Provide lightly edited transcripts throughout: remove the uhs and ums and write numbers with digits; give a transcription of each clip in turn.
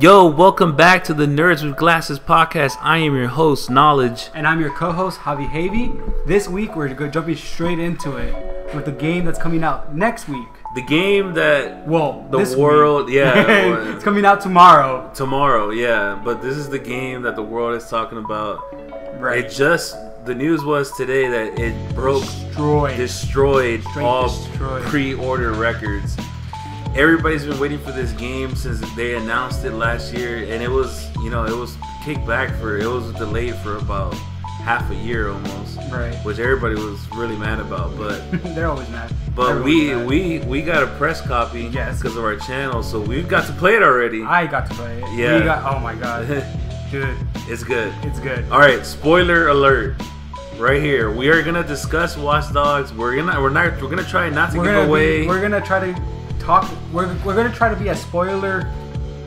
Yo, welcome back to the Nerds with Glasses podcast. I am your host, Knowledge. And I'm your co-host, Javi Havey. This week, we're jumping straight into it with the game that's coming out next week. The game that... Well, the world... week. Yeah. It's coming out tomorrow. Tomorrow, yeah. But this is the game that the world is talking about. Right. It just... The news was today that it destroyed all pre-order records. Everybody's been waiting for this game since they announced it last year, and it was kicked back it was delayed for about half a year almost. Right. Which everybody was really mad about, but they're always mad. But we got a press copy because of our channel, so we've got to play it already. I got to play it. Yeah. Oh my god. Dude. It's good. It's good. Alright, spoiler alert. Right here. We are gonna discuss Watch Dogs. We're gonna try not to give away. We're gonna try to talk. We're gonna try to be a spoiler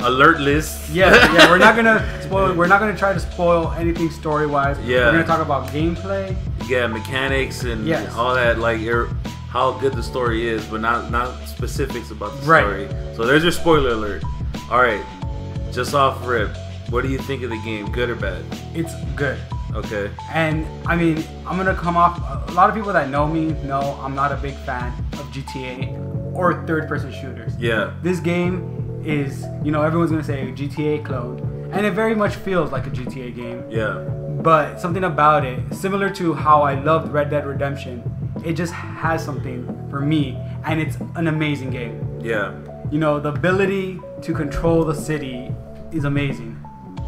alert list. Yeah. We're not gonna spoil. We're not gonna try to spoil anything story wise. Yeah. We're gonna talk about gameplay. Yeah, mechanics and all that. Like how good the story is, but not specifics about the story. So there's your spoiler alert. All right, just off rip. What do you think of the game? Good or bad? It's good. Okay. And I mean, I'm gonna come off. A lot of people that know me know I'm not a big fan of GTA or third-person shooters. Yeah. This game is, everyone's gonna say GTA clone, and it very much feels like a GTA game. Yeah. But something about it, similar to how I loved Red Dead Redemption, it just has something for me, and it's an amazing game. Yeah. The ability to control the city is amazing.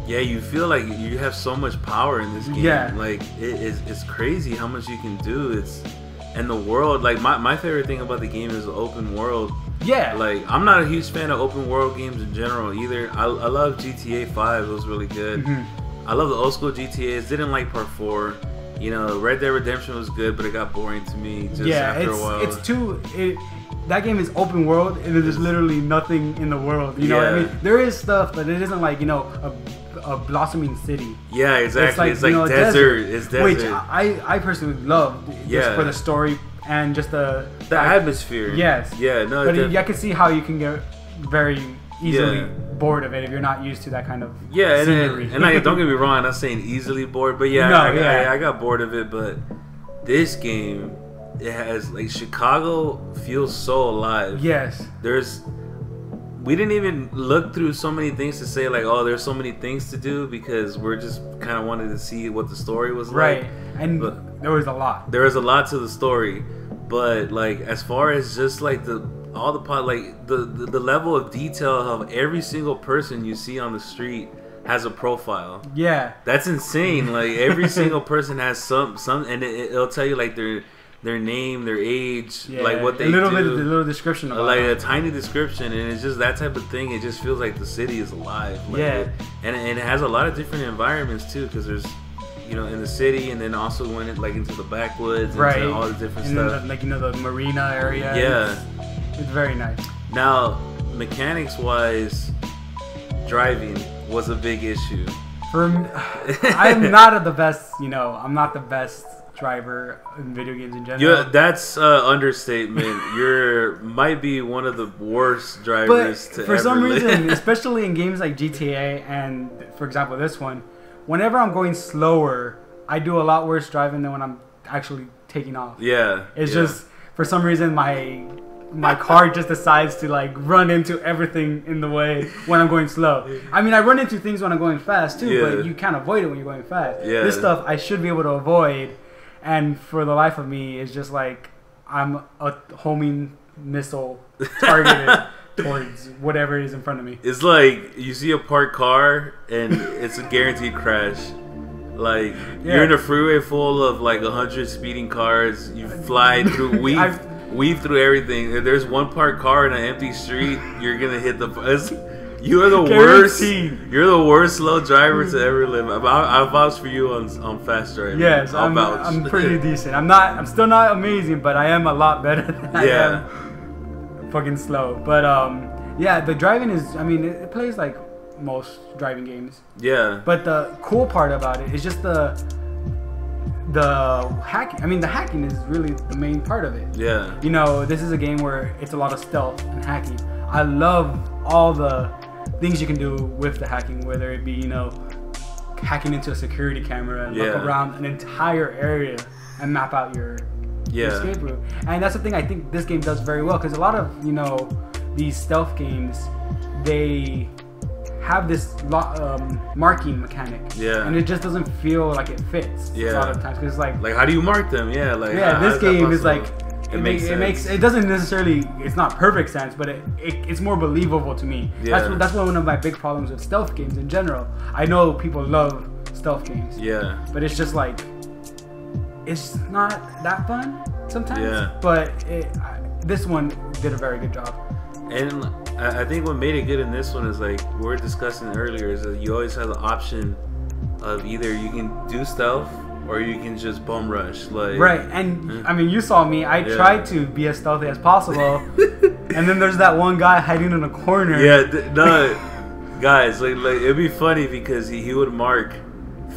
Yeah, you feel like you have so much power in this game. Yeah. Like, it's crazy how much you can do. And the world, like, my favorite thing about the game is the open world. Yeah. Like, I'm not a huge fan of open world games in general either. I love GTA 5. It was really good. Mm-hmm. I love the old school GTAs. Didn't like Part 4. Red Dead Redemption was good, but it got boring to me after a while. That game is open world, and there's literally nothing in the world. You know what I mean? There is stuff, but it isn't like, a blossoming city. Yeah, exactly. It's like desert. It's desert. Which I personally love just for the story and just the atmosphere. Yes. Yeah, no. But I can see how you can get very easily bored of it if you're not used to that kind of scenery. And like, don't get me wrong, I'm not saying easily bored, but I got bored of it. But this game, it has, like, Chicago feels so alive. Yes. We didn't even look through so many things to say, like, oh, there's so many things to do, because we're just kind of wanted to see what the story was like. Right. And there was a lot. There was a lot to the story, but, like, as far as just, like, the level of detail of every single person you see on the street has a profile. Yeah. That's insane. Like, every single person has some, and it'll tell you, like, their name, their age, like what they do. A little description about like a tiny description, and it's just that type of thing. It just feels like the city is alive. Like and it has a lot of different environments too, because there's, in the city, and then also went into the backwoods, and into all the different stuff. The marina area. Yeah, it's very nice. Now, mechanics wise, driving was a big issue. I'm not the best. I'm not the best driver in video games in general. Yeah, that's understatement. You might be one of the worst drivers to ever live. For some reason, especially in games like GTA and, for example, this one, whenever I'm going slower, I do a lot worse driving than when I'm actually taking off. Yeah. It's just, for some reason, my car just decides to, like, run into everything in the way when I'm going slow. I mean, I run into things when I'm going fast too, but you can't avoid it when you're going fast. Yeah. This stuff I should be able to avoid. And for the life of me, it's just like I'm a homing missile targeted towards whatever is in front of me. It's like you see a parked car and it's a guaranteed crash. Like, you're in a freeway full of like 100 speeding cars. You fly through, weave through everything. If there's one parked car in an empty street, you're gonna hit the. You're the worst. You're the worst slow driver to ever live. I'll vouch for you on fast driving. Yes, I'm pretty decent. I'm still not amazing, but I am a lot better than I am fucking slow. But the driving is. I mean, it plays like most driving games. Yeah. But the cool part about it is just the hacking. I mean, the hacking is really the main part of it. Yeah. This is a game where it's a lot of stealth and hacking. I love all the things you can do with the hacking, whether it be, you know, hacking into a security camera and look around an entire area and map out your escape route. And that's the thing I think this game does very well, because a lot of, you know, these stealth games, they have this marking mechanic, and it just doesn't feel like it fits a lot of times, because like how do you mark them? This game is like it doesn't necessarily, it's not perfect sense, but it's more believable to me. That's one of my big problems with stealth games in general. I know people love stealth games, but it's just like, it's not that fun sometimes. But this one did a very good job. And I think what made it good in this one is, like we were discussing earlier, is that you always have the option of either you can do stealth or you can just bum rush, like and I mean, you saw me. I tried to be as stealthy as possible, and then there's that one guy hiding in a corner. Guys, like it'd be funny because he would mark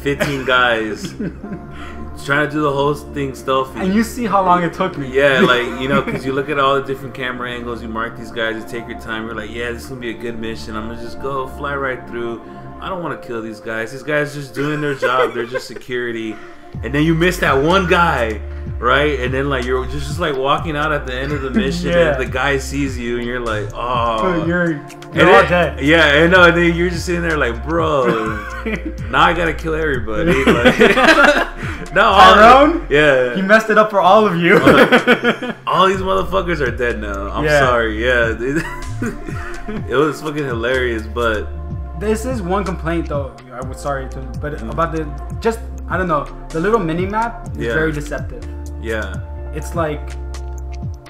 15 guys trying to do the whole thing stealthy, and you see how long it took me. Like, you know, because you look at all the different camera angles, you mark these guys, you take your time, you're like, this is gonna be a good mission, I'm gonna just go fly right through, I don't want to kill these guys just doing their job, they're just security. And then you miss that one guy, right? And then like you're just like walking out at the end of the mission, and the guy sees you, and you're like, oh, you're all dead. And then you're just sitting there like, bro, now I gotta kill everybody. Like, Tyrone, he messed it up for all of you. All these motherfuckers are dead now. I'm sorry. It was fucking hilarious, but this is one complaint though. I was sorry to, but about I don't know. The little mini map is very deceptive. It's like,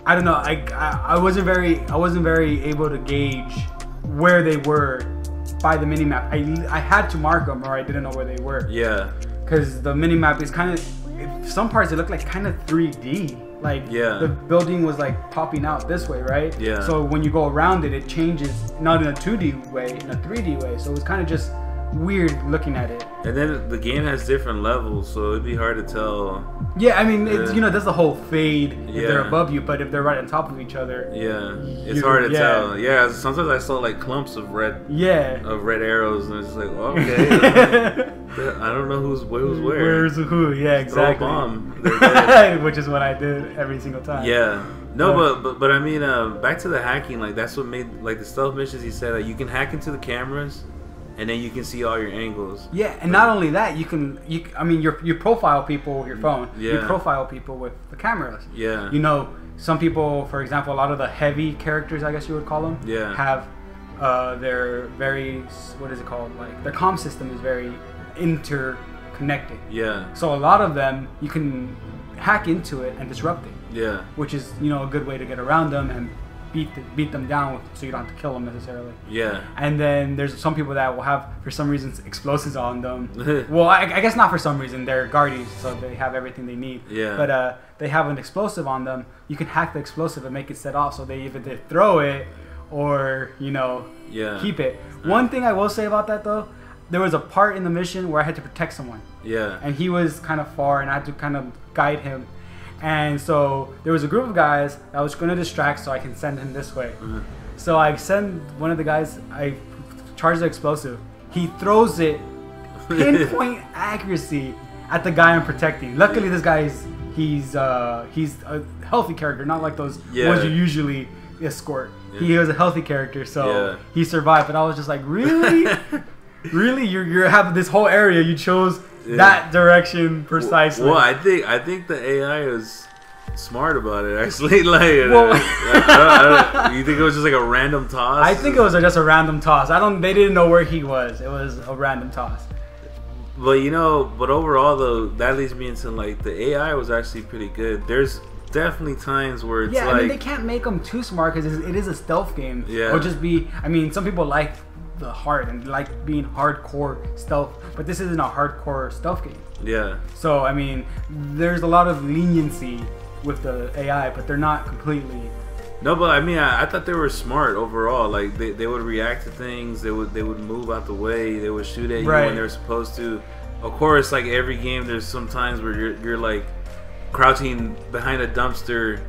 I don't know. I wasn't very able to gauge where they were by the mini map. I had to mark them, or I didn't know where they were. Because the mini map is kind of, some parts it looked like kind of 3D. Like the building was like popping out this way, right? So when you go around it, it changes, not in a 2D way, in a 3D way. So it's kind of just weird looking at it. And then the game has different levels, so it'd be hard to tell. I mean, it's, you know, there's the whole fade if they're above you, but if they're right on top of each other, it's hard to tell. Sometimes I saw like clumps of red arrows, and it's just like, okay, I don't know who's where. Where's who? Exactly. Throw a bomb. Which is what I did every single time. But I mean, back to the hacking. Like that's what made like the stealth missions. He said that you can hack into the cameras, and then you can see all your angles. And not only that, you profile people with your phone. You profile people with the cameras. You know, some people, for example, a lot of the heavy characters, I guess you would call them, have their very, what is it called? Like their comm system is very interconnected. So a lot of them, you can hack into it and disrupt it. Which is, you know, a good way to get around them and beat them down, so you don't have to kill them necessarily. And then there's some people that will have, for some reason, explosives on them. Well, I guess not for some reason. They're guardians, so they have everything they need. But they have an explosive on them. You can hack the explosive and make it set off, so they either throw it or, you know, keep it. One thing I will say about that though, there was a part in the mission where I had to protect someone. And he was kind of far, and I had to kind of guide him. And so there was a group of guys I was going to distract, so I can send him this way. So I send one of the guys, I charge the explosive. He throws it pinpoint accuracy at the guy I'm protecting. Luckily, this guy he's a healthy character, not like those ones you usually escort. He was a healthy character, so he survived. But I was just like, really, really, you're having this whole area you chose. That direction precisely. Well, I think the AI was smart about it, actually. Like, you think it was just like a random toss? I think it was just a random toss. They didn't know where he was. It was a random toss. But you know, overall though, that leads me into like the AI was actually pretty good. There's definitely times where it's I mean, they can't make them too smart because it is a stealth game. Or just be. I mean, some people like the hard and like being hardcore stealth, but this isn't a hardcore stealth game. So I mean, there's a lot of leniency with the AI, but they're not completely. No, but I mean, I thought they were smart overall. Like they would react to things. They would move out the way. They would shoot at you when they're supposed to. Of course, like every game, there's some times where you're like crouching behind a dumpster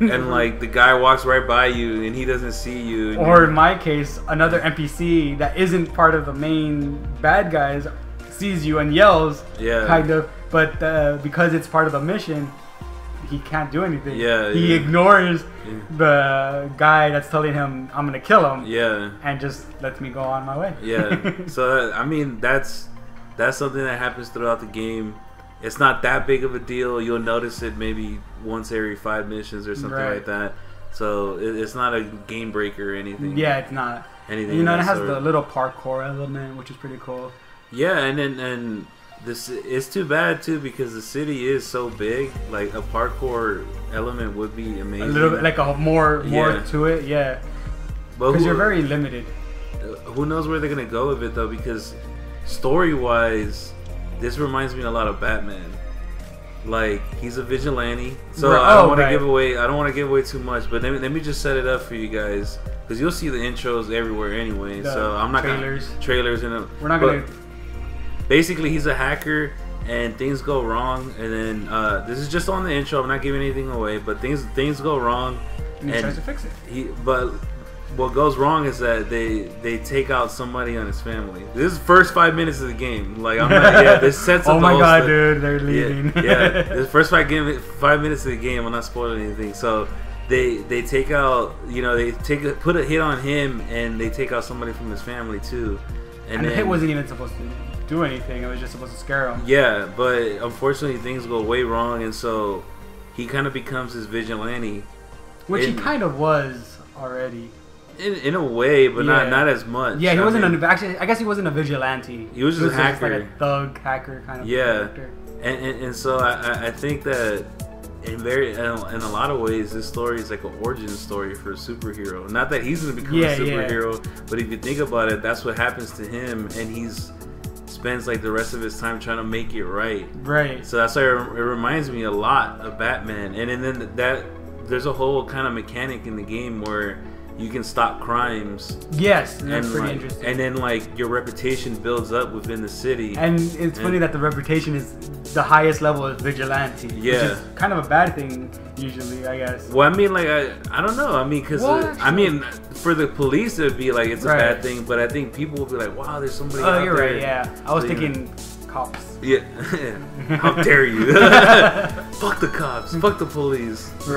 and like the guy walks right by you and he doesn't see you. Or in my case, another NPC that isn't part of the main bad guys sees you and yells, kind of, but because it's part of the mission, he can't do anything. He ignores the guy that's telling him I'm gonna kill him. And just lets me go on my way. So I mean that's something that happens throughout the game. It's not that big of a deal. You'll notice it maybe once every 5 missions or something like that. So it's not a game breaker or anything. Yeah, it's not. Anything. You know, it has the little parkour element, which is pretty cool. Yeah, and this it's too bad too because the city is so big. Like a parkour element would be amazing. A little bit like a more to it, because you're very limited. Who knows where they're gonna go with it though? Because story-wise, this reminds me a lot of Batman. Like he's a vigilante, so I don't want to give away. I don't want to give away too much, but let me just set it up for you guys because you'll see the intros everywhere anyway. So I'm not gonna trailers and we're not gonna. Basically, he's a hacker, and things go wrong. And then this is just on the intro. I'm not giving anything away, but things go wrong, and he tries to fix it. But what goes wrong is that they take out somebody on his family. This is the first 5 minutes of the game. Like I'm not. This sets up. Oh my god, dude, they're leaving. The first 5 minutes of the game. I'm not spoiling anything. So they take out. You know, put a hit on him, and they take out somebody from his family too. And the hit wasn't even supposed to do anything. It was just supposed to scare him. Yeah, but unfortunately things go way wrong, and so he kind of becomes his vigilante, which he kind of was already. In a way, but not as much. Yeah, he wasn't actually. I guess he wasn't a vigilante. He was just a hacker, like a thug hacker kind of character. And so I think that in a lot of ways this story is like an origin story for a superhero. Not that he's gonna become a superhero, but if you think about it, that's what happens to him, and he's spends like the rest of his time trying to make it right. So that's why it reminds me a lot of Batman. And then that there's a whole kind of mechanic in the game where you can stop crimes. Yes, and that's pretty interesting. And then like your reputation builds up within the city. And it's funny that the reputation is the highest level is vigilante. Yeah, which is kind of a bad thing usually, I guess. Well, I mean, like I don't know. I mean, because I mean, for the police it'd be like it's a bad thing, but I think people will be like, wow, there's somebody. Oh, you're right. Yeah, I was thinking cops. Yeah, how dare you? Fuck the cops. Fuck the police. We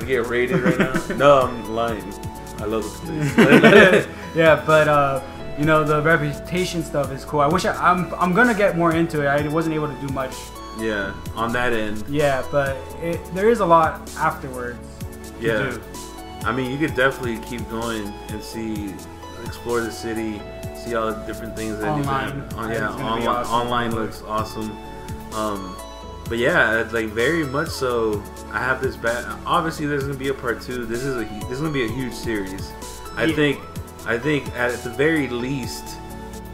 get raided right now. No, I'm lying. I love the police. Yeah, but you know, the reputation stuff is cool. I wish I'm gonna get more into it. I wasn't able to do much. Yeah, on that end. Yeah, but there is a lot afterwards. Yeah, to do. I mean, you could definitely keep going and explore the city. See all the different things that online. Online looks awesome. But yeah, like very much so. I have this obviously, there's gonna be a part 2. This is gonna be a huge series. I think at the very least,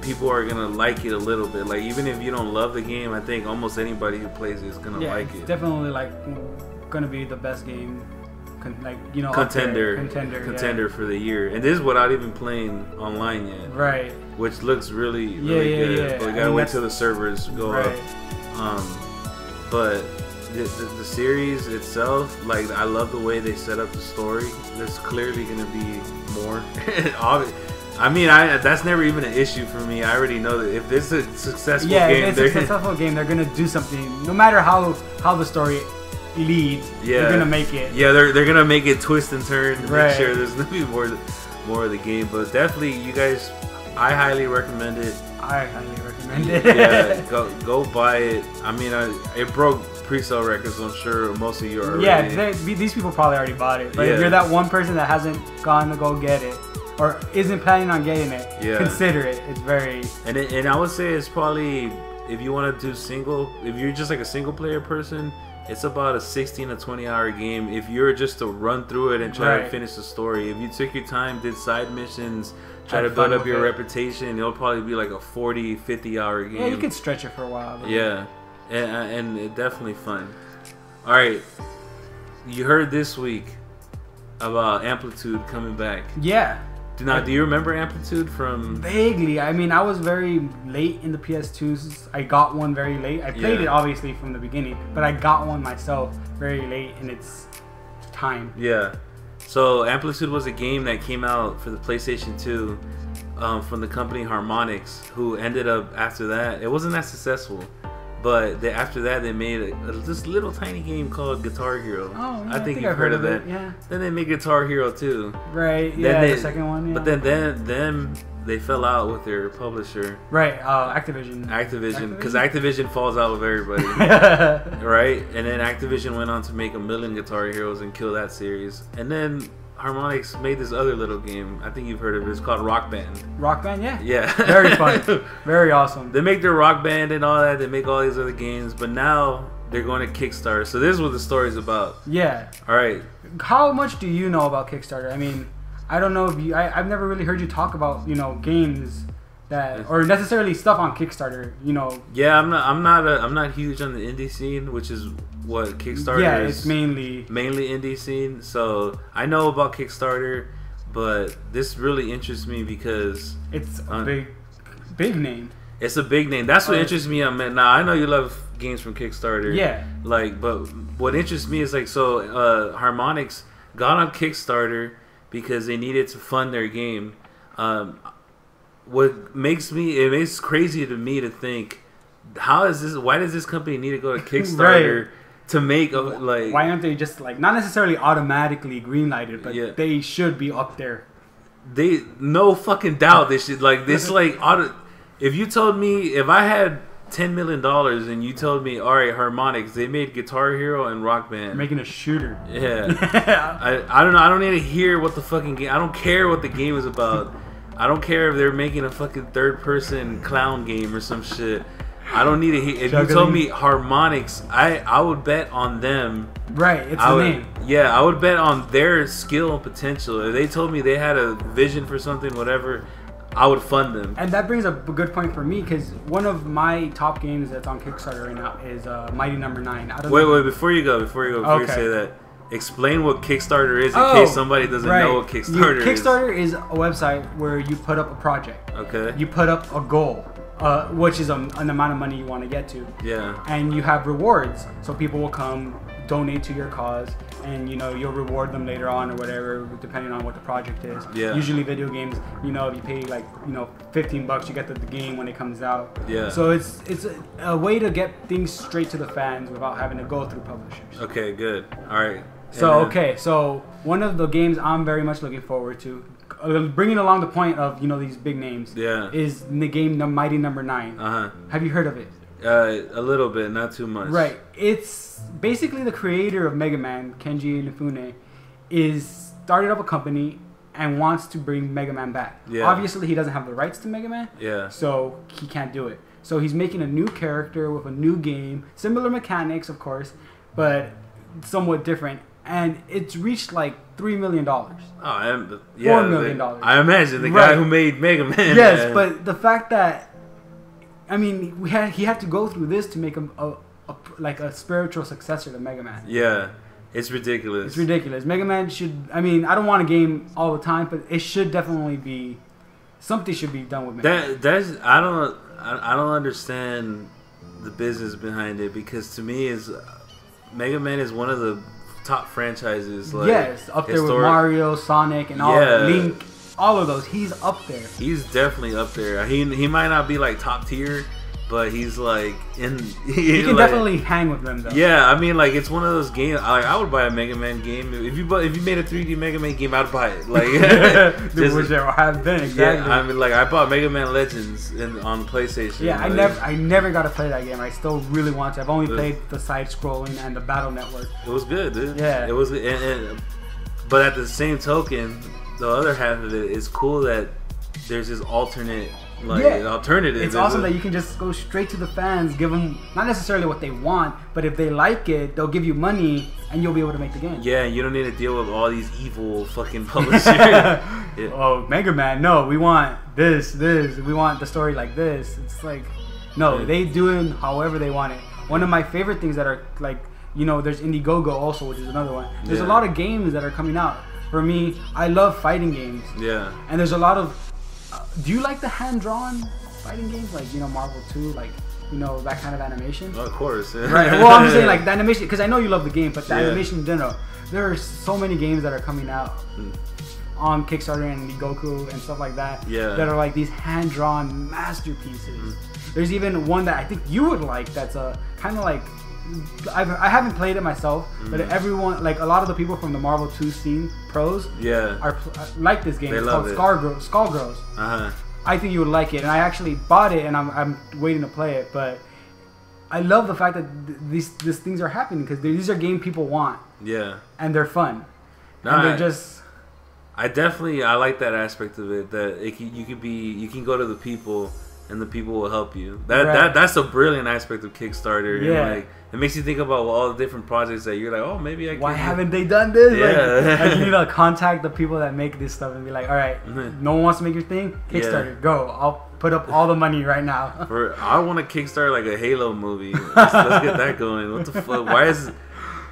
people are gonna like it a little bit. Like even if you don't love the game, I think almost anybody who plays it is gonna like it. It's definitely like gonna be the best game. Like, you know, contender for the year, and this is without even playing online yet, right? Which looks really good. But we gotta wait till the servers go up. But the series itself, like I love the way they set up the story. There's clearly gonna be more. I mean, that's never even an issue for me. I already know that if this is a successful game, they're gonna do something. No matter how the story leads, they're gonna make it. Yeah, they're gonna make it twist and turn to make sure there's gonna be more of the game. But definitely, you guys, I highly recommend it. Yeah, go buy it. I mean, it broke pre-sale records. So I'm sure most of you are. Yeah, these people probably already bought it. But if you're that one person that hasn't gone to go get it, or isn't planning on getting it, consider it. It's very. And I would say it's probably, if you want to do if you're just like a single player person, it's about a 16 to 20 hour game. If you're just to run through it and try to finish the story, if you took your time, did side missions, try to build up your reputation, it'll probably be like a 40, 50 hour game. Yeah, you can stretch it for a while. Though. Yeah, and it's definitely fun. All right, you heard this week about Amplitude coming back. Yeah. Now, do you remember Amplitude from... Vaguely. I mean, I was very late in the PS2s. I got one very late. I played it, obviously, from the beginning. But I got one myself very late in its time. Yeah. So, Amplitude was a game that came out for the PlayStation 2 from the company Harmonix, who ended up, after that... It wasn't that successful. But after that, they made this little tiny game called Guitar Hero. Oh, yeah, I think you've heard of that. Yeah. Then they made Guitar Hero 2. Right, yeah, the second one. Yeah. But then they fell out with their publisher. Right, Activision. Because Activision falls out with everybody. Right? And then Activision went on to make 1 million Guitar Heroes and kill that series. And then Harmonix made this other little game. I think you've heard of it. It's called Rock Band. Rock Band, yeah. Yeah. Very fun. Very awesome. They make their Rock Band and all that. They make all these other games. But now they're going to Kickstarter. So this is what the story's about. Yeah. All right. How much do you know about Kickstarter? I mean, I don't know if you... I've never really heard you talk about, games that... Or necessarily stuff on Kickstarter, Yeah, I'm not huge on the indie scene, which is... what Kickstarter is. Yeah, it's mainly indie scene. So I know about Kickstarter, but this really interests me because it's a big name. It's a big name. That's what interests me. Now I know you love games from Kickstarter. Yeah. But what interests me is Harmonix got on Kickstarter because they needed to fund their game. What makes it crazy to me to think, why does this company need to go to Kickstarter? Right. To make why aren't they just not necessarily automatically greenlighted, but they should be up there. They no fucking doubt they should if you told me if I had $10 million and you told me, all right, Harmonix, they made Guitar Hero and Rock Band. They're making a shooter. Yeah. I don't know. I don't need to hear what the fucking game. I don't care what the game is about. I don't care if they're making a fucking third-person clown game or some shit. I don't need to hear. If you told me Harmonix, I would bet on them. Right, it's the name. Yeah, I would bet on their skill and potential. If they told me they had a vision for something, whatever, I would fund them. And that brings up a good point for me, because one of my top games that's on Kickstarter right now is Mighty Number 9. Wait, before you say that, explain what Kickstarter is in case somebody doesn't know what Kickstarter is. Kickstarter is a website where you put up a project. Okay. You put up a goal. Which is an amount of money you want to get to. Yeah. And you have rewards. So people will come, donate to your cause, and you'll reward them later on or whatever, depending on what the project is. Yeah. Usually video games, if you pay $15, you get the game when it comes out. Yeah. So it's a way to get things straight to the fans without having to go through publishers. Okay, good. All right. So one of the games I'm very much looking forward to, bringing along the point of these big names, is the game Mighty Number 9. Have you heard of it? A little bit, not too much. Right. It's basically the creator of Mega Man, Kenji Inafune, started up a company and wants to bring Mega Man back. Yeah. Obviously, he doesn't have the rights to Mega Man. Yeah. So he can't do it. So he's making a new character with a new game, similar mechanics, of course, but somewhat different. And it's reached $3 million. $4 million. I imagine the guy who made Mega Man. Yes, but the fact that, he had to go through this to make him a spiritual successor to Mega Man. Yeah, it's ridiculous. It's ridiculous. Mega Man should. I don't want a game all the time, but it should definitely be something should be done with Mega Man. I don't understand the business behind it, because to me Mega Man is one of the top franchises. Up there with Mario, Sonic, and all Link, all of those. He's up there. He's definitely up there. He might not be top tier, but he's he can definitely hang with them though. Yeah, it's one of those games. I would buy a Mega Man game if you made a 3D Mega Man game. I'd buy it. Which there have been exactly. Yeah, I bought Mega Man Legends on PlayStation. Yeah, I never got to play that game. I still really want to. I've only played the side scrolling and the Battle Network. It was good, dude. Yeah, it was. But at the same token, the other half of it is cool that there's this alternate. Alternative. It's awesome that you can just go straight to the fans, give them not necessarily what they want, but if they like it, they'll give you money and you'll be able to make the game. Yeah, you don't need to deal with all these evil fucking publishers. Oh, Mega Man, no, we want this, we want the story like this. It's no, they do it however they want it. One of my favorite things that are there's Indiegogo also, which is another one. There's a lot of games that are coming out for me, I love fighting games. Yeah. And there's a lot of. Do you like the hand-drawn fighting games, like Marvel 2, like that kind of animation? Oh, of course. Yeah. Right. Well, I'm just saying like the animation, because I know you love the game, but the animation in general. There are so many games that are coming out on Kickstarter and Goku and stuff like that. Yeah. That are like these hand-drawn masterpieces. There's even one that I think you would like. That's a kind of like. I haven't played it myself, but everyone, like a lot of the people from the Marvel 2 scene pros, are like this game. They it's love called it. Skullgirls. I think you would like it, and I actually bought it, and I'm waiting to play it. But I love the fact that these things are happening because these are game people want. Yeah. And they're fun. And they're just. I like that aspect of it. That you can go to the people, and the people will help you. That's a brilliant aspect of Kickstarter. Yeah. And like, it makes you think about all the different projects that you're like, oh, maybe I can. Why haven't they done this? Yeah. Like you need to contact the people that make this stuff and be like, all right, no one wants to make your thing? Kickstarter, go. I'll put up all the money right now. I want to Kickstarter like a Halo movie. Let's get that going. What the fuck?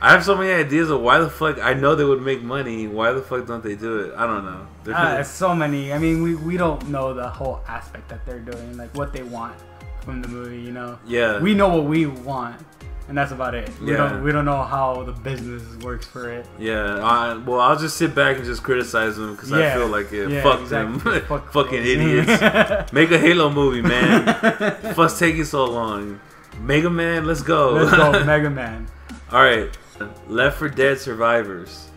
I have so many ideas of why the fuck I know they would make money. Why the fuck don't they do it? I don't know. There's so many. I mean, we don't know the whole aspect that they're doing, like what they want from the movie. Yeah. We know what we want, and that's about it. We Yeah. don't know how the business works for it. Yeah. I'll just sit back and just criticize them because I feel like it. Yeah, Fuck exactly. them. Fucking idiots. Make a Halo movie, man. Fuck's taking so long. Mega Man, let's go. Let's go, Mega Man. All right. Left 4 Dead Survivors.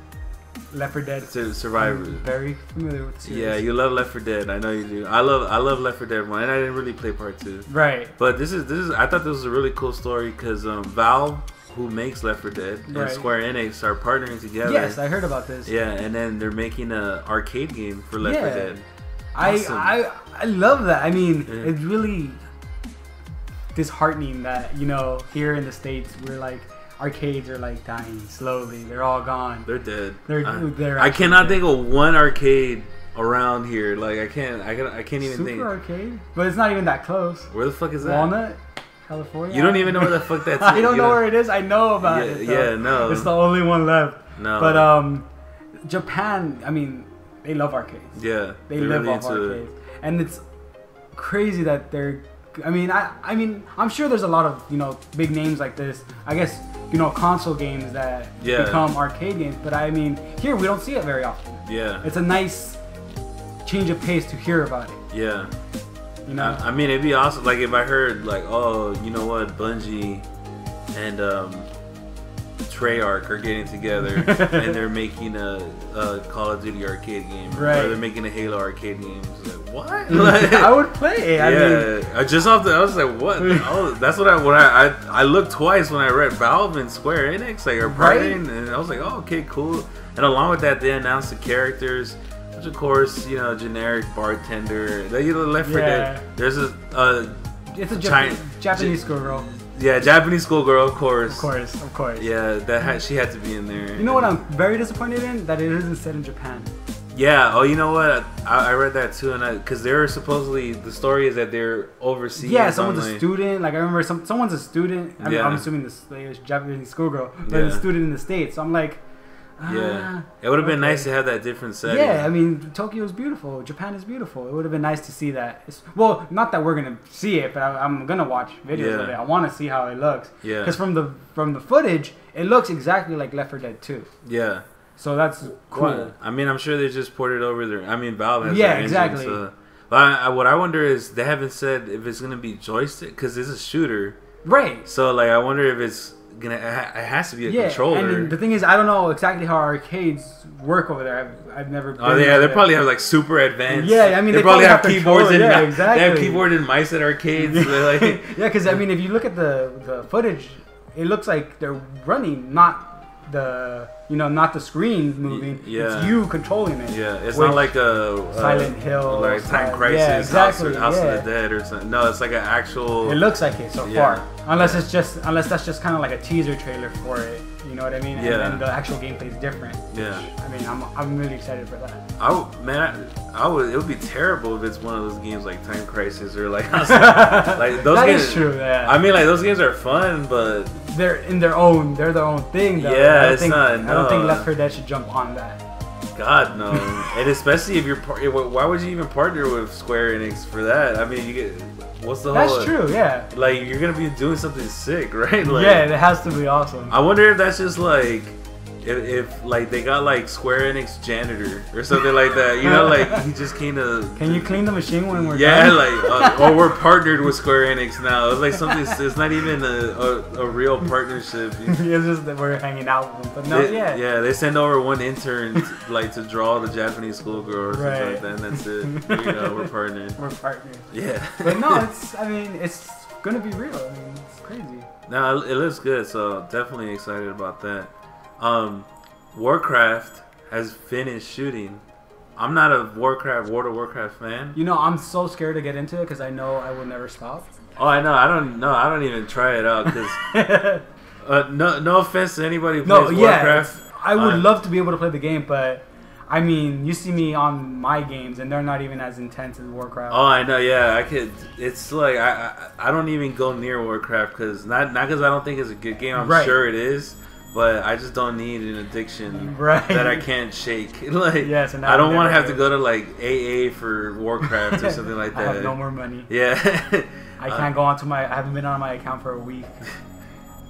Left 4 Dead Survivors. I'm very familiar with the series. Yeah, you love Left 4 Dead. I know you do. I love Left 4 Dead 1, and I didn't really play part 2. Right. But this is. I thought this was a really cool story because Valve, who makes Left 4 Dead, and Square Enix are partnering together. Yes, I heard about this. Yeah, and then they're making an arcade game for Left 4 Dead. Awesome. I love that. I mean, it's really disheartening that here in the States we're like. Arcades are like dying slowly. They're all gone. They're dead. They're I cannot think of one arcade around here. Like I can't even think. Super arcade, but it's not even that close. Where the fuck is that? Walnut, California. You don't even know where the fuck that's. I don't know where it is. I know about it. Yeah, no. It's the only one left. No. But Japan. I mean, they love arcades. Yeah. They live off arcades, and it's crazy that they're. I mean, I'm sure there's a lot of big names like this. I guess console games that become arcade games, but I mean, here we don't see it very often. Yeah, it's a nice change of pace to hear about it. Yeah, I mean, it'd be awesome. Like if I heard like, oh, you know what, Bungie and Treyarch are getting together and they're making a Call of Duty arcade game, right? Or they're making a Halo arcade game. Like, what? Like, I would play it. I mean, I was like, what? Oh, that's what I looked twice when I read Valve and Square Enix like are partnering, and I was like, oh, okay, cool. And along with that, they announced the characters, which of course, generic bartender. Left 4 Dead. There's it's a Japanese schoolgirl. Yeah, Japanese schoolgirl, of course. Of course. Yeah, she had to be in there. You know what I'm very disappointed in? That it isn't set in Japan. Yeah. Oh, you know what? I read that too, and because they're supposedly the story is that they're overseas. Yeah, someone's a student. Like I remember, someone's a student. I mean, I'm assuming this Japanese schoolgirl, but a student in the States. So I'm like. Yeah, it would have been nice to have that different setting. Yeah, I mean, Tokyo is beautiful. Japan is beautiful. It would have been nice to see that. Well, not that we're gonna see it, but I'm gonna watch videos of it. I want to see how it looks. Yeah. Because from the footage, it looks exactly like Left 4 Dead 2. Yeah. So that's cool. Well, I mean, I'm sure they just ported over there. I mean, Valve has their exactly. Engine, so. But what I wonder is they haven't said if it's gonna be joystick because it's a shooter. Right. So like, I wonder if it's. It has to be a controller. And the thing is, I don't know exactly how arcades work over there. I've never. Oh yeah, they probably have like super advanced. Yeah, I mean, they probably have keyboards and exactly. They have keyboard and mice at arcades. Like, yeah, because I mean, if you look at the footage, it looks like they're running, not the screen moving. Yeah. It's you controlling it. Yeah, it's not like a Silent Hill, like Time Crisis, yeah, exactly, House of the Dead or something. No, it's like an actual. It looks like it so far, unless that's just kind of like a teaser trailer for it. You know what I mean? And the actual gameplay is different. Yeah. I mean, I'm really excited for that. I would. It would be terrible if it's one of those games like Time Crisis or like those that games. Is true. Yeah. I mean, like those games are fun, but they're their own thing. Though. Yeah, I don't think Left 4 Dead should jump on that. God no, and especially if you're why would you even partner with Square Enix for that? I mean, you get what's the That's whole? True, yeah. Like you're gonna be doing something sick, right? Like, yeah, it has to be awesome. I wonder if that's just like. If like they got like Square Enix janitor or something like that, you know, like he just kind of. Can you clean the machine when we're yeah, done? like or we're partnered with Square Enix now. It's like something. It's not even a real partnership. It's just that we're hanging out with them. But no, yeah, they send over one intern like to draw the Japanese schoolgirl or something like that, and that's it. You know, we're partnered. We're partnered. Yeah. But no, it's gonna be real. I mean, it's crazy. No, it looks good, so definitely excited about that. Warcraft has finished shooting. I'm not a World of Warcraft fan. You know, I'm so scared to get into it because I know I will never stop. Oh, I know. I don't even try it out because no offense to anybody who plays Warcraft. I would love to be able to play the game, but I mean, you see me on my games and they're not even as intense as Warcraft. Oh, I know. Yeah, I could. It's like I don't even go near Warcraft because not because I don't think it's a good game. I'm sure it is. But I just don't need an addiction that I can't shake. Like, yes, and I don't want to have to go to like AA for Warcraft or something like that. I have no more money. Yeah, I can't go onto my. I haven't been on my account for a week.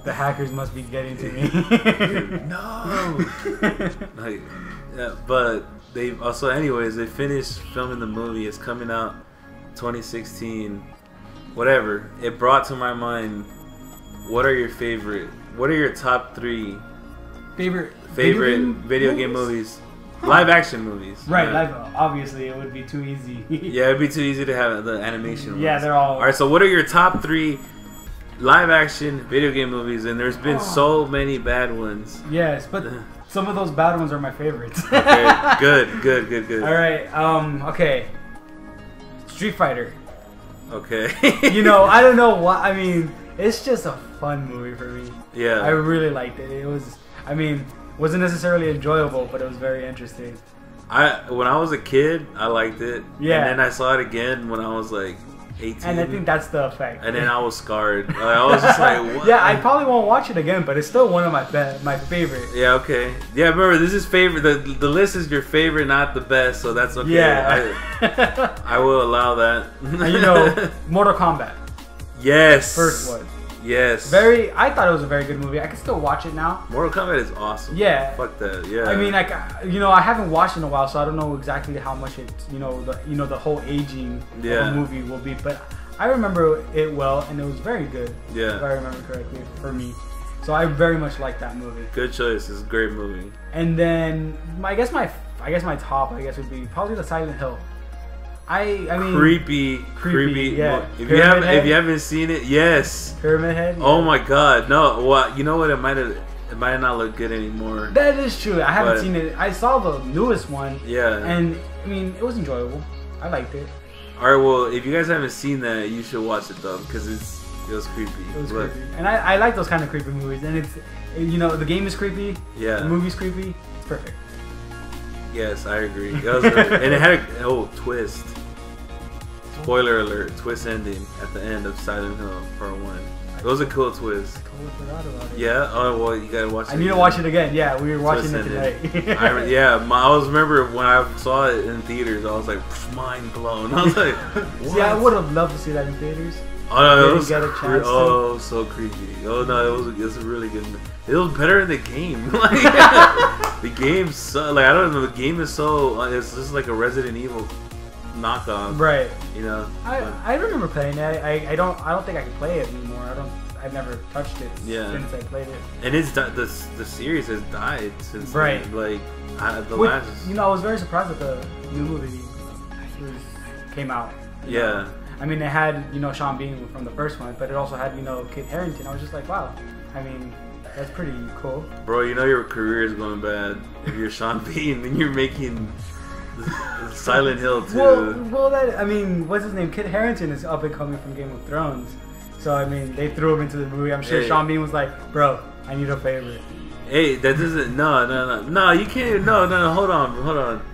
The hackers must be getting to me. Dude, no. Like, yeah, but they also, anyways, they finished filming the movie. It's coming out 2016. Whatever. It brought to my mind. What are your favorite? What are your top 3 favorite video game movies? Live action movies. Right, obviously it would be too easy. Yeah, it'd be too easy to have the animation Yeah, ones. they're all... Alright, so what are your top 3 live action video game movies? And there's been so many bad ones. Yes, but some of those bad ones are my favorites. Okay, good. Alright, okay. Street Fighter. Okay. You know, I don't know what... I mean, it's just a fun movie for me. Yeah. I really liked it. It was... I mean... wasn't necessarily enjoyable, but it was very interesting. When I was a kid, I liked it. Yeah. And then I saw it again when I was like 18. And I think that's the effect. And then I was scarred. I was just like, what? Yeah, I probably won't watch it again, but it's still one of my favorite. Yeah, okay. Yeah, remember, this is favorite. The list is your favorite, not the best, so that's okay. Yeah. I will allow that. And you know, Mortal Kombat. Yes. First one. Yes. I thought it was a very good movie. I can still watch it now. Mortal Kombat is awesome. Yeah. Fuck that. Yeah. I mean, like, you know, I haven't watched in a while, so I don't know exactly how much it, the whole aging of the movie will be. But I remember it well, and it was very good. Yeah. If I remember correctly, for me. So I very much like that movie. Good choice. It's a great movie. And then I guess my top would be probably the Silent Hill. I mean, creepy. Yeah. If you haven't seen it, yes. Pyramid Head. Yeah. Oh my God, no. Well, you know what? It might not look good anymore. That is true. I haven't seen it. I saw the newest one. Yeah. And I mean, it was enjoyable. I liked it. All right. Well, if you guys haven't seen that, you should watch it though, because it was creepy. It was creepy. And I like those kind of creepy movies. And it's, the game is creepy. Yeah. The movie's creepy. It's perfect. Yes, I agree. And it had a twist. Spoiler alert, twist ending at the end of Silent Hill Part 1. It was a cool twist. I totally forgot about it. Yeah? Oh, well, you gotta watch it. I need to watch it again. Yeah, we were watching it tonight. I always remember when I saw it in theaters, I was like, mind blown. I was like, what? Yeah, I would have loved to see that in theaters. Oh, no, it was so creepy. Oh, no, it was a really good movie. It was better than the game. Like, the game's so, like, I don't know, the game is so, it's just like a Resident Evil knockoff, right? I remember playing it. I don't think I can play it anymore. I've never touched it since I played it. And the series has died since right. then. Like last. I was very surprised that the new movie came out. Yeah. I mean, it had Sean Bean from the first one, but it also had Kit Harington. I was just like, wow. I mean, that's pretty cool. Bro, your career is going bad. If you're Sean Bean, then you're making Silent Hill too. Well, what's his name? Kit Harington is up and coming from Game of Thrones. So, I mean, they threw him into the movie. I'm sure Sean Bean was like, bro, I need a favor. Hey, that doesn't, no, you can't, no, hold on.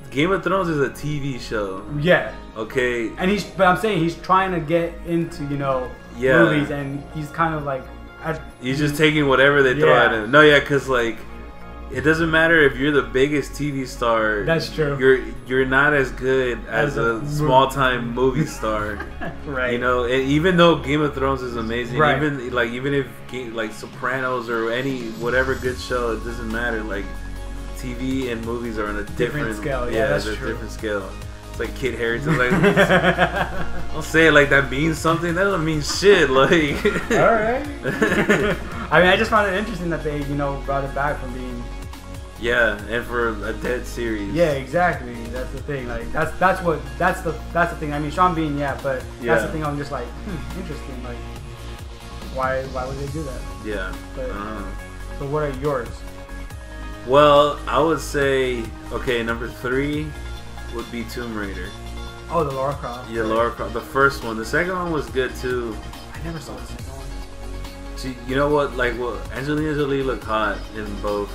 Game of Thrones is a TV show. Yeah. Okay. And but I'm saying he's trying to get into, movies, and he's kind of like... He's just taking whatever they throw at him. No, yeah, because, like, it doesn't matter if you're the biggest TV star. That's true. You're not as good as a small time movie star. Right. You know, and even though Game of Thrones is amazing, right. even if like Sopranos or any whatever good show, it doesn't matter. Like TV and movies are on a different scale. Yeah, that's true. Different scale. It's like Kit Harington. Like, don't say it like that means something. That doesn't mean shit. Like, all right. I mean, I just found it interesting that they, brought it back from being. Yeah, and for a dead series. Yeah, exactly. That's the thing. Like, that's the thing. I mean, Sean Bean, but that's the thing. I'm just like, interesting. Like, why would they do that? Yeah. But, so what are yours? Well, I would say number 3 would be Tomb Raider. Oh, the Lara Croft. Yeah, Lara Croft. The first one. The second one was good too. I never saw the second one. See, you know what? Like, Angelina Jolie looked hot in both.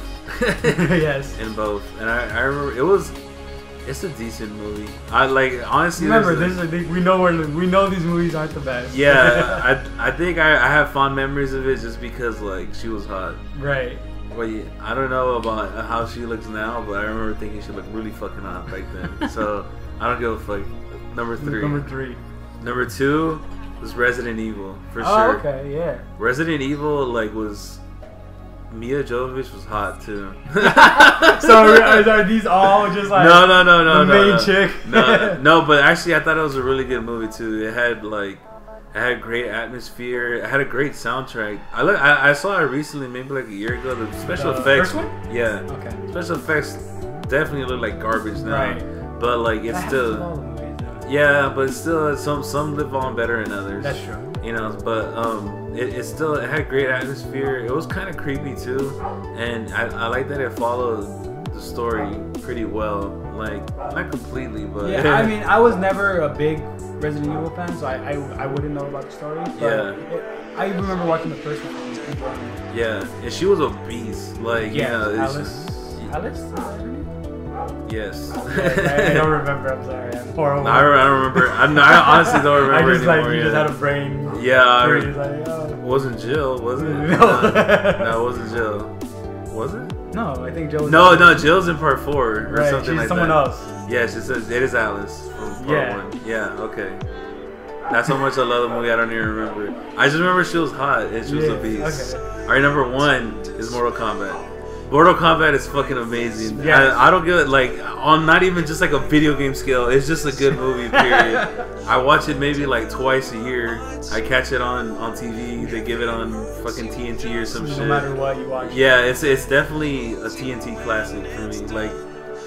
Yes. In both, and I remember it's a decent movie. Honestly. Remember, we know these movies aren't the best. Yeah, I think I have fond memories of it just because like she was hot. Right. Well, I don't know about how she looks now, but I remember thinking she looked really fucking hot back then. So I don't give a fuck. Number 3. Number 2 was Resident Evil for sure. Oh, okay, yeah. Resident Evil was Mia Jovovich was hot too. So are these all just like the main chick? No, but actually I thought it was a really good movie too. It had great atmosphere. It had a great soundtrack. I saw it recently, maybe like a year ago. The special effects. First one? Yeah. Okay. Special effects definitely look like garbage now. Right. But like it's still. Yeah, but still some live on better than others. That's true. But it had great atmosphere. It was kind of creepy too, and I like that it followed the story pretty well. Like not completely, but yeah. I mean, I was never a big Resident Evil fan, so I wouldn't know about the story. But I remember watching the first one and enjoying it. Yeah, and she was a beast. Like Alice. Yes. I don't remember. I'm sorry. I'm horrible. I don't remember. I honestly don't remember anymore. You just had a brain. Yeah. Wasn't Jill, was it? No, it wasn't Jill. Was it? No, I think Jill was No, Jill's in part 4 or something like someone that. else. Yeah, she says it is Alice from part 1. Yeah, okay. That's how much I love the movie. I don't even remember. I just remember she was hot and she was a beast. Okay. Alright, number 1 is Mortal Kombat. Mortal Kombat is fucking amazing. Yes. I don't give it on not even just like a video game scale. It's just a good movie, period. I watch it maybe like twice a year. I catch it on TV. They give it on fucking TNT or some shit. No matter what you watch. Yeah, it's definitely a TNT classic for me. Like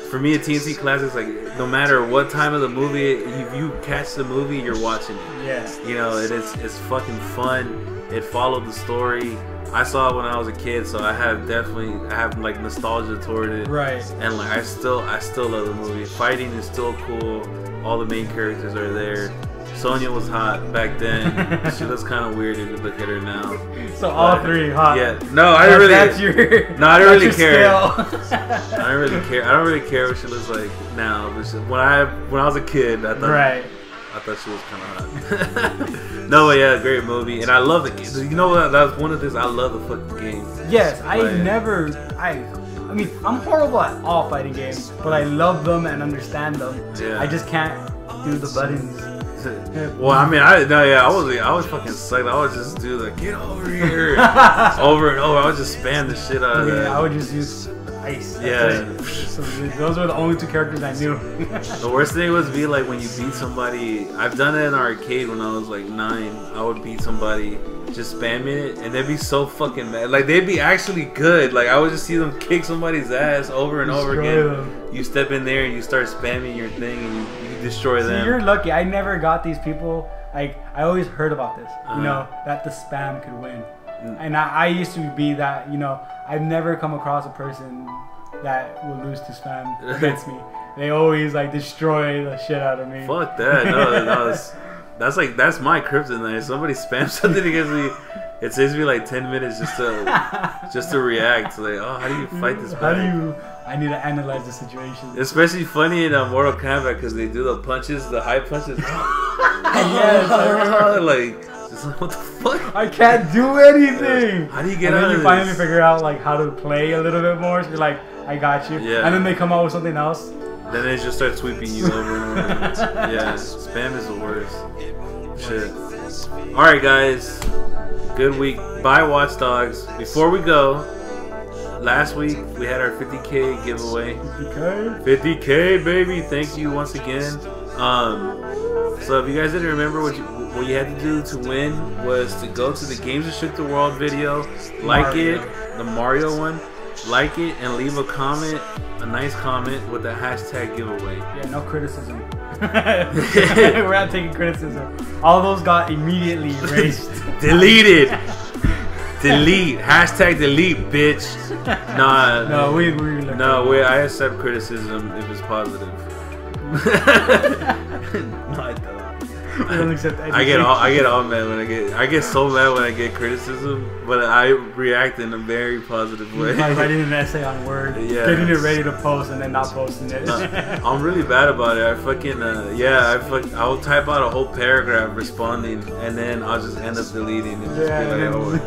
for me, a TNT classic is like no matter what time of the movie, if you catch the movie, you're watching it. Yeah. It's fucking fun. It followed the story. I saw it when I was a kid, so I have like nostalgia toward it. Right. And like I still love the movie. Fighting is still cool. All the main characters are there. Sonya was hot back then. She looks kind of weird if you look at her now. So all 3 hot. Yeah. No, I don't really. That's your. No, I don't really care. I don't really care. I don't really care what she looks like now. But when I was a kid, I thought. Right. I thought she was kind of hot. No, but yeah, great movie, and I love the game. You know what? That's one of the things I love the fucking game. Yes, I mean, I'm horrible at all fighting games, but I love them and understand them. Yeah. I just can't do the buttons. Well, I mean, I was fucking psyched. I would just do the get over here over and over. I would just spam the shit out of that. I would just use ice. Yeah. So those were the only 2 characters I knew. The worst thing would be like when you beat somebody. I've done it in an arcade when I was like 9. I would beat somebody just spamming it, and they'd be so fucking mad. Like they'd be actually good. Like I would just see them kick somebody's ass over and over again. You step in there and you start spamming your thing, and you destroy them. You're lucky. I never got these people. Like I always heard about this. That the spam could win. And I used to be that. I've never come across a person that will lose to spam against me. They always like destroy the shit out of me. Fuck that. No, that's my kryptonite. Somebody spams something against me. It takes me like 10 minutes just to react. Like, oh, how do you fight this back? I need to analyze the situation. Especially funny in Mortal Kombat because they do the punches, the high punches. Yes, like It's like, what the fuck? I can't do anything. How do you get out of this? You finally figure out like how to play a little bit more. So you're like, I got you. Yeah. And then they come out with something else. Then they just start sweeping you over and over. Yeah, spam is the worst. Shit. Alright, guys. Good week. Bye, Watch Dogs. Before we go, last week we had our 50K giveaway. 50K? 50K, baby. Thank you once again. So if you guys didn't remember, what you had to do to win was to go to the Games That Shook the World video, like it, the Mario one, like it, and leave a comment, a nice comment with the hashtag giveaway. Yeah, no criticism. We're not taking criticism. All those got immediately erased. Deleted. Delete. Hashtag delete, bitch. Nah. No, I accept criticism if it's positive. No, I don't. We don't accept anything. I get all mad when I get so mad when I get criticism, but I react in a very positive way. Like writing an essay on Word, getting it ready to post and then not posting it. I'm really bad about it. I fucking I'll type out a whole paragraph responding, and then I'll just end up deleting and just be like, oh,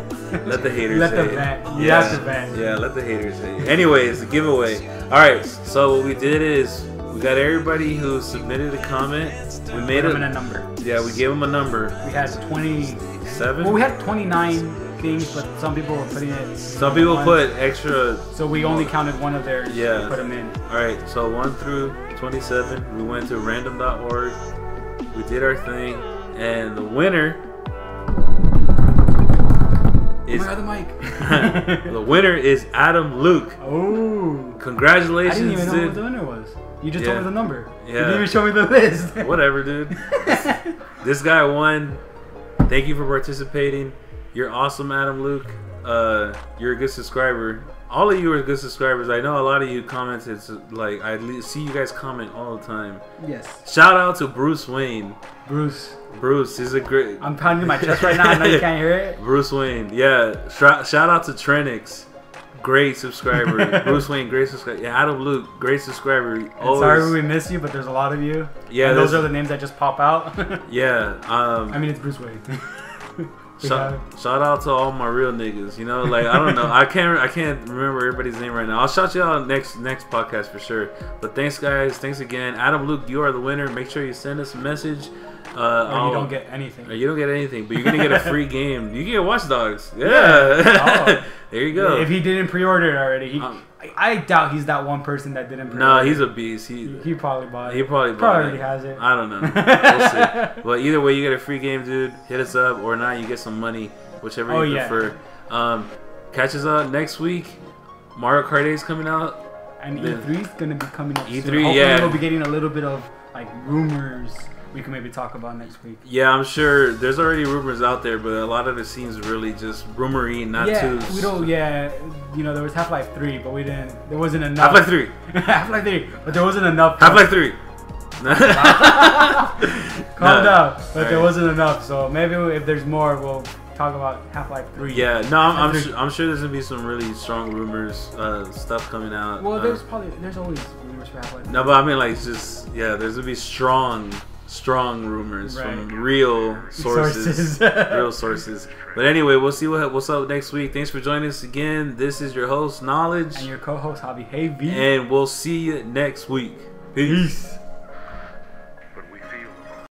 let the haters let say them it. vent. You have to vent. Yeah, let the haters say it. Anyways, the giveaway. All right, so what we did is we got everybody who submitted a comment. We made them a number. Yeah, we gave them a number. We had 27. Well, we had 29 things, but some people were putting it. Some people put extra. So we only counted one of theirs. Yeah. To put them in. All right. So 1 through 27. We went to random.org. We did our thing, and the winner is the mic. the winner is Adam Luke. Oh. Congratulations, I didn't even know dude. what the winner was. You just told me the number. Yeah. You didn't even show me the list. Whatever, dude. This guy won. Thank you for participating. You're awesome, Adam Luke. You're a good subscriber. All of you are good subscribers. I know a lot of you commented. Like, I see you guys comment all the time. Yes. Shout out to Bruce Wayne. Bruce is a great. I'm pounding my chest right now. I know you can't hear it. Bruce Wayne. Yeah. Shout out to Trenix. Great subscriber. Bruce Wayne, great subscriber. Yeah, Adam Luke, great subscriber. Sorry we miss you, but there's a lot of you. Yeah, and those are the names that just pop out. Yeah. I mean, it's Bruce Wayne. Shout out to all my real niggas. You know, like, I don't know. I can't remember everybody's name right now. I'll shout you out next podcast for sure. But thanks, guys. Thanks again, Adam Luke. You are the winner. Make sure you send us a message. Or you don't get anything. You don't get anything, but you're gonna get a free game. You get Watch Dogs. Yeah. There you go. If he didn't pre-order it already, I doubt he's that one person that didn't pre-order. No, he's a beast. He probably bought it. He probably already has it. I don't know. We'll see. But either way, you get a free game, dude. Hit us up, or not, you get some money, whichever you prefer. Catch us out next week. Mario Kart 8 is coming out. And E3 is gonna be coming up. E3, soon. Hopefully we'll be getting a little bit of like rumors. We can maybe talk about next week. Yeah, I'm sure there's already rumors out there, but a lot of it seems really just rumory, not too. We don't. Yeah, you know, there was Half-Life 3, but we didn't. There wasn't enough. Half-Life 3. Half-Life 3, but there wasn't enough. Half-Life 3. Calm down, but there wasn't enough. So maybe if there's more, we'll talk about Half-Life 3. Yeah, no, I'm sure there's gonna be some really strong rumors, stuff coming out. Well, there's always rumors for Half-Life 3. No, but I mean, like, just there's gonna be strong rumors from real sources. Real sources. But anyway, we'll see what's up next week. Thanks for joining us again. This is your host, Knowledge. And your co-host, Javi. Hey, V. And we'll see you next week. Peace.